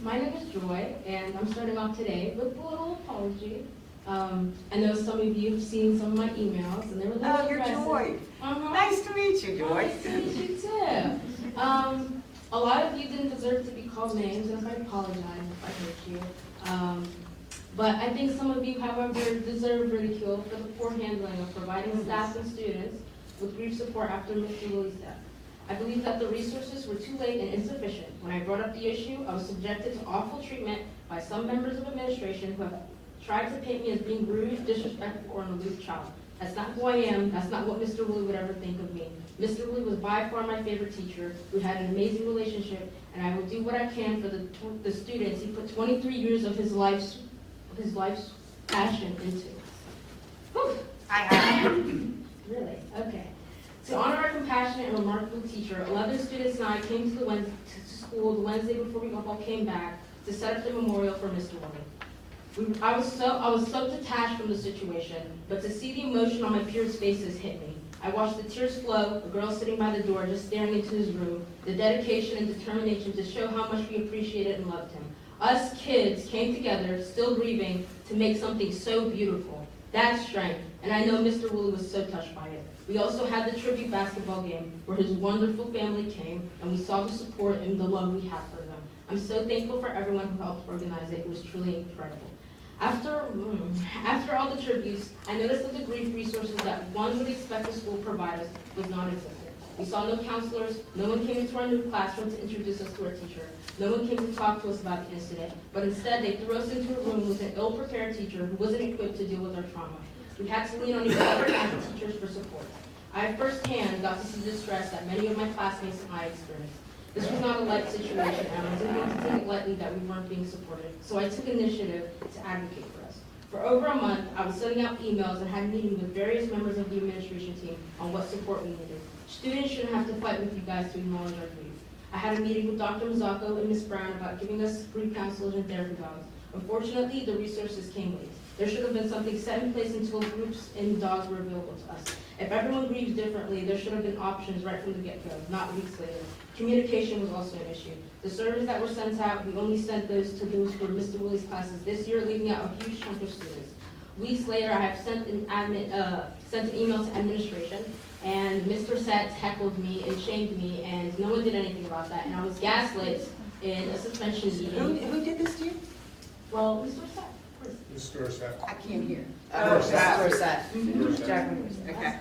My name is Joy, and I'm starting off today with a little apology. I know some of you have seen some of my emails, and they were a little Oh, you're aggressive. Joy. Uh-huh. Nice to meet you, Joy. Nice to meet you too. A lot of you didn't deserve to be called names, and I apologize if I hurt you. But I think some of you, however, deserve ridicule for the poor handling of providing staff and students with grief support after Mr. Willie's death. I believe that the resources were too late and insufficient. When I brought up the issue, I was subjected to awful treatment by some members of administration who have tried to paint me as being rude, disrespectful, or an aloof child. That's not who I am. That's not what Mr. Willie would ever think of me. Mr. Willie was by far my favorite teacher. We had an amazing relationship, and I will do what I can for the students he put 23 years of his life's passion into. Whew. Really? Okay. To honor our compassionate and remarkable teacher, 11 students and I came to school the Wednesday before we all came back to set up the memorial for Mr. Willie. I was so detached from the situation, but to see the emotion on my peers' faces hit me. I watched the tears flow, the girl sitting by the door just staring into his room, the dedication and determination to show how much we appreciated and loved him. Us kids came together, still grieving, to make something so beautiful. That's strength, and I know Mr. Willie was so touched by it. We also had the tribute basketball game where his wonderful family came, and we saw the support and the love we have for them. I'm so thankful for everyone who helped organize it. It was truly incredible. After all the tributes, I noticed that the grief resources that one would expect the school to provide us was non-existent. We saw no counselors, no one came into our new classroom to introduce us to our teacher, no one came to talk to us about the incident, but instead they threw us into a room with an ill-prepared teacher who wasn't equipped to deal with our trauma. We had to lean on each other as teachers for support. I firsthand got to see the distress that many of my classmates and I experienced. This was not a light situation, and I didn't want to take it lightly that we weren't being supported, so I took initiative to advocate for us. For over a month, I was sending out emails and had meetings with various members of the administration team on what support we needed. Students shouldn't have to fight with you guys to acknowledge our grief. I had a meeting with Dr. Mazzocco and Ms. Brown about giving us grief counselors and therapy dogs. Unfortunately, the resources came late. There should have been something set in place until groups and dogs were available to us. If everyone grieves differently, there should have been options right from the get-go, not weeks later. Communication was also an issue. The surveys that were sent out, we only sent those to those for Mr. Willie's classes this year, leaving out a huge chunk of students. Weeks later, I have sent an email to administration, and Mr. Sett heckled me and shamed me, and no one did anything about that, and I was gaslit in a suspension meeting. Who did this to you? Well, Mr. Sett. Mr. Sett. I can't hear. Sett. Okay.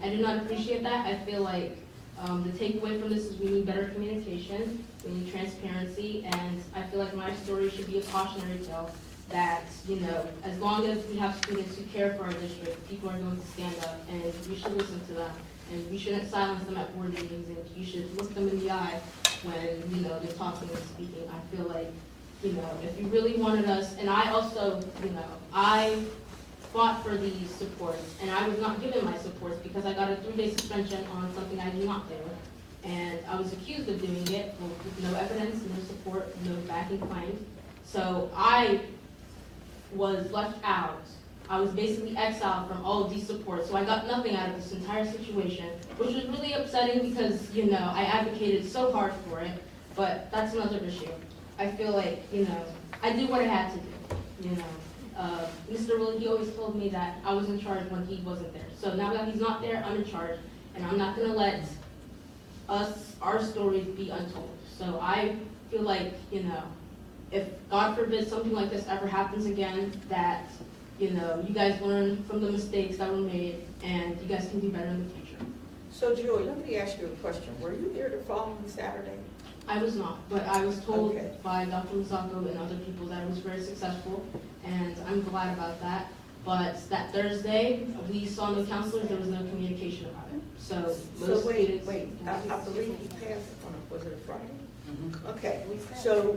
I do not appreciate that. I feel like the takeaway from this is we need better communication, we need transparency, and I feel like my story should be a cautionary tale that, you know, as long as we have students who care for our district, people are going to stand up, and we should listen to them, and we shouldn't silence them at board meetings, and you should look them in the eye when, you know, they're talking and speaking. I feel like, you know, if you really wanted us, and I also, you know, I fought for these supports, and I was not given my supports because I got a 3-day suspension on something I did not do. And I was accused of doing it with no evidence, no support, no backing claims. So I was left out. I was basically exiled from all of these supports. So I got nothing out of this entire situation, which was really upsetting because, you know, I advocated so hard for it, but that's another issue. I feel like, you know, I did what I had to do, you know. Mr. Willie, he always told me that I was in charge when he wasn't there. So now that he's not there, I'm in charge, and I'm not gonna let our stories be untold. So I feel like, you know, if God forbid something like this ever happens again, that, you know, you guys learn from the mistakes that were made, and you guys can do better in the future. So Joy, let me ask you a question. Were you there the following Saturday? I was not, but I was told Okay. by Dr. Mazzocco and other people that it was very successful, and I'm glad about that. But that Thursday, we saw no counselors, there was no communication about it. So most wait, students. I believe he passed was it a Friday? Okay, so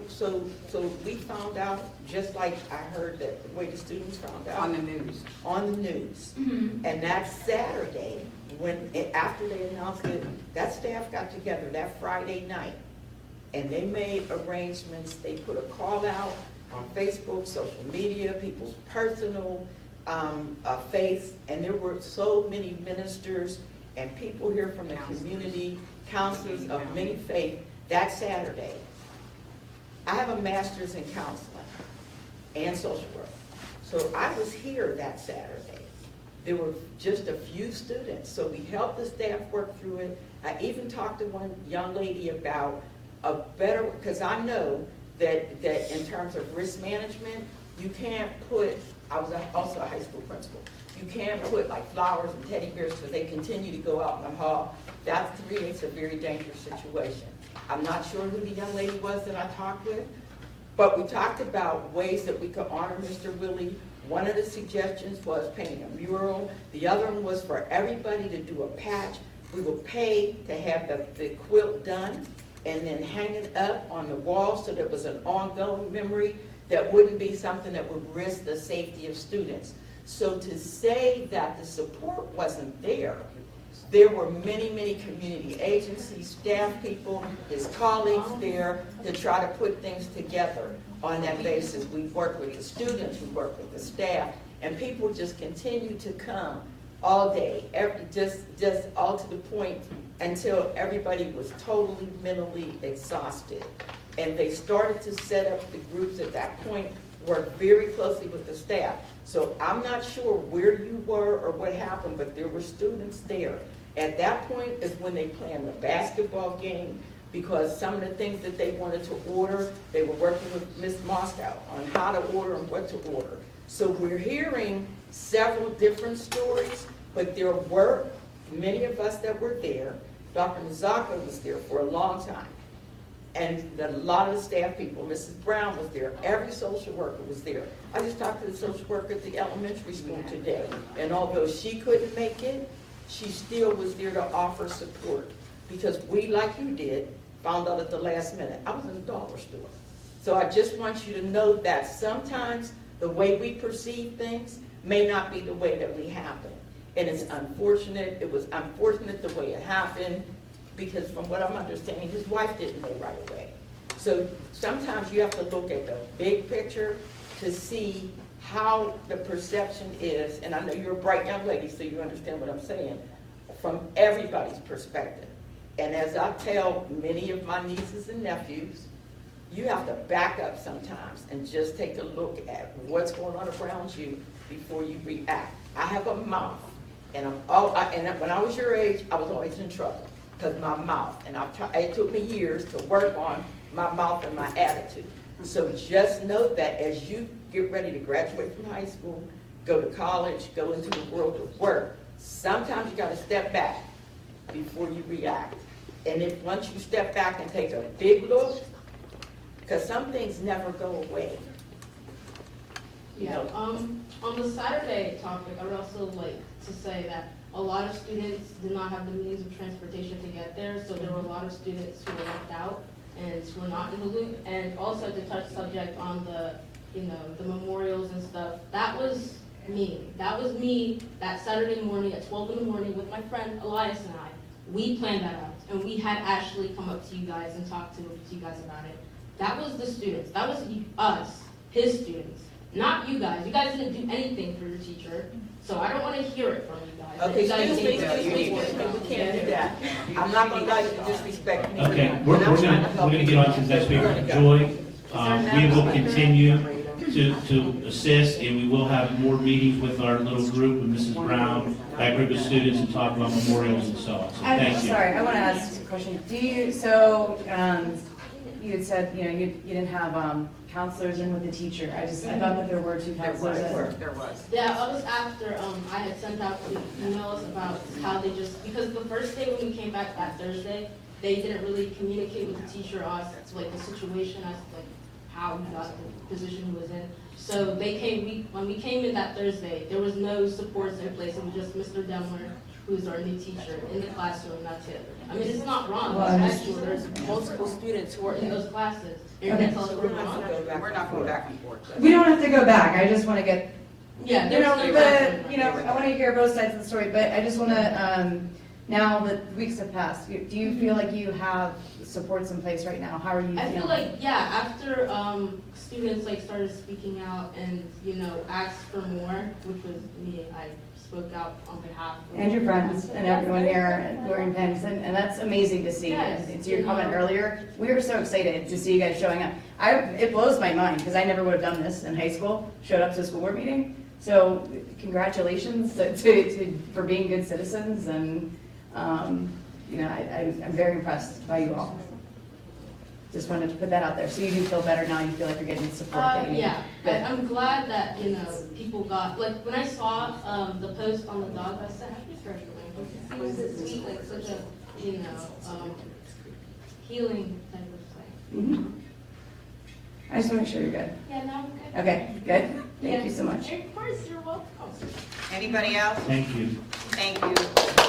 we found out, just like I heard that the way the students found out. On the news. On the news. Mhm. And that Saturday, after they announced it, that staff got together that Friday night, and they made arrangements. They put a call out on Facebook, social media, people's personal faith, and there were so many ministers and people here from the community, counselors of many faith, that Saturday. I have a master's in counseling and social work. So I was here that Saturday. There were just a few students, so we helped the staff work through it. I even talked to one young lady about a better, because I know that in terms of risk management, you can't put, I was also a high school principal, you can't put like flowers and teddy bears because they continue to go out in the hall. That creates a very dangerous situation. I'm not sure who the young lady was that I talked with, but we talked about ways that we could honor Mr. Willie. One of the suggestions was painting a mural. The other one was for everybody to do a patch. We will pay to have the quilt done and then hang it up on the wall so that it was an ongoing memory that wouldn't be something that would risk the safety of students. So to say that the support wasn't there, there were many, many community agencies, staff people, his colleagues there to try to put things together on that basis. We worked with the students, we worked with the staff, and people just continued to come all day, just all to the point until everybody was totally mentally exhausted. And they started to set up the groups at that point, worked very closely with the staff. So I'm not sure where you were or what happened, but there were students there. At that point is when they planned the basketball game, because some of the things that they wanted to order, they were working with Ms. Moscow on how to order and what to order. So we're hearing several different stories, but there were many of us that were there. Dr. Mazaka was there for a long time. And a lot of the staff people, Mrs. Brown was there, every social worker was there. I just talked to the social worker at the elementary school today, and although she couldn't make it, she still was there to offer support. Because we, like you did, found out at the last minute. I was in a dollar store. So I just want you to know that sometimes the way we perceive things may not be the way that we happen. And it's unfortunate. It was unfortunate the way it happened, because from what I'm understanding, his wife didn't know right away. So sometimes you have to look at the big picture to see how the perception is, and I know you're a bright young lady, so you understand what I'm saying, from everybody's perspective. And as I tell many of my nieces and nephews, you have to back up sometimes and just take a look at what's going on around you before you react. I have a mouth, and when I was your age, I was always in trouble because my mouth, and it took me years to work on my mouth and my attitude. So just know that as you get ready to graduate from high school, go to college, go into the world of work, sometimes you got to step back before you react. And if once you step back and take a big look, because some things never go away. Yeah, on the Saturday topic, I would also like to say that a lot of students did not have the means of transportation to get there, so there were a lot of students who were left out and who were not in the loop. And also to touch subject on the, the memorials and stuff, that was me. That was me that Saturday morning at 12 in the morning with my friend Elias and I. We planned that out, and we had Ashley come up to you guys and talk to you guys about it. That was the students. That was us, his students, not you guys. You guys didn't do anything for your teacher, so I don't want to hear it from you guys. Okay, excuse me, we can't do that. I'm not going to allow you to disrespect me. Okay, we're gonna get on to the next speaker. Joy, we will continue to assist, and we will have more meetings with our little group, with Mrs. Brown, that group of students, and talk about memorials and so on. So thank you. Sorry, I want to ask a question. You had said, you didn't have counselors in with the teacher. I thought that there were two counselors. There was. Yeah, I was after I had sent out the emails about how they because the first day when we came back that Thursday, they didn't really communicate with the teacher on like the situation as to like how he got the position he was in. So when we came in that Thursday, there was no supports in place. It was just Mr. Demler, who's our new teacher, in the classroom. That's it. I mean, it's not wrong. There's multiple students who are in those classes. You're gonna tell us we're wrong? We're not going back and forth. We don't have to go back. I just want to get, Yeah, I want to hear both sides of the story, but I just want to, now that weeks have passed, do you feel like you have supports in place right now? How are you feeling? I feel like, yeah, after students like started speaking out and, asked for more, which was me, I spoke out on behalf of. And your friends and everyone here wearing pins, and that's amazing to see. Yes. And to your comment earlier, we were so excited to see you guys showing up. It blows my mind, because I never would have done this in high school, showed up to a school board meeting. So congratulations for being good citizens, and, you know, I'm very impressed by you all. Just wanted to put that out there, so you do feel better now, you feel like you're getting the support that you need. Yeah, Good. I'm glad that, you know, people got, like, when I saw, the post on the dog, I said, happy birthday. It was so sweet, like, such a, you know, healing type of thing. Mhm. I just want to make sure you're good. Yeah, now I'm good. Okay, good. Thank you so much. Of course, you're welcome. Anybody else? Thank you. Thank you.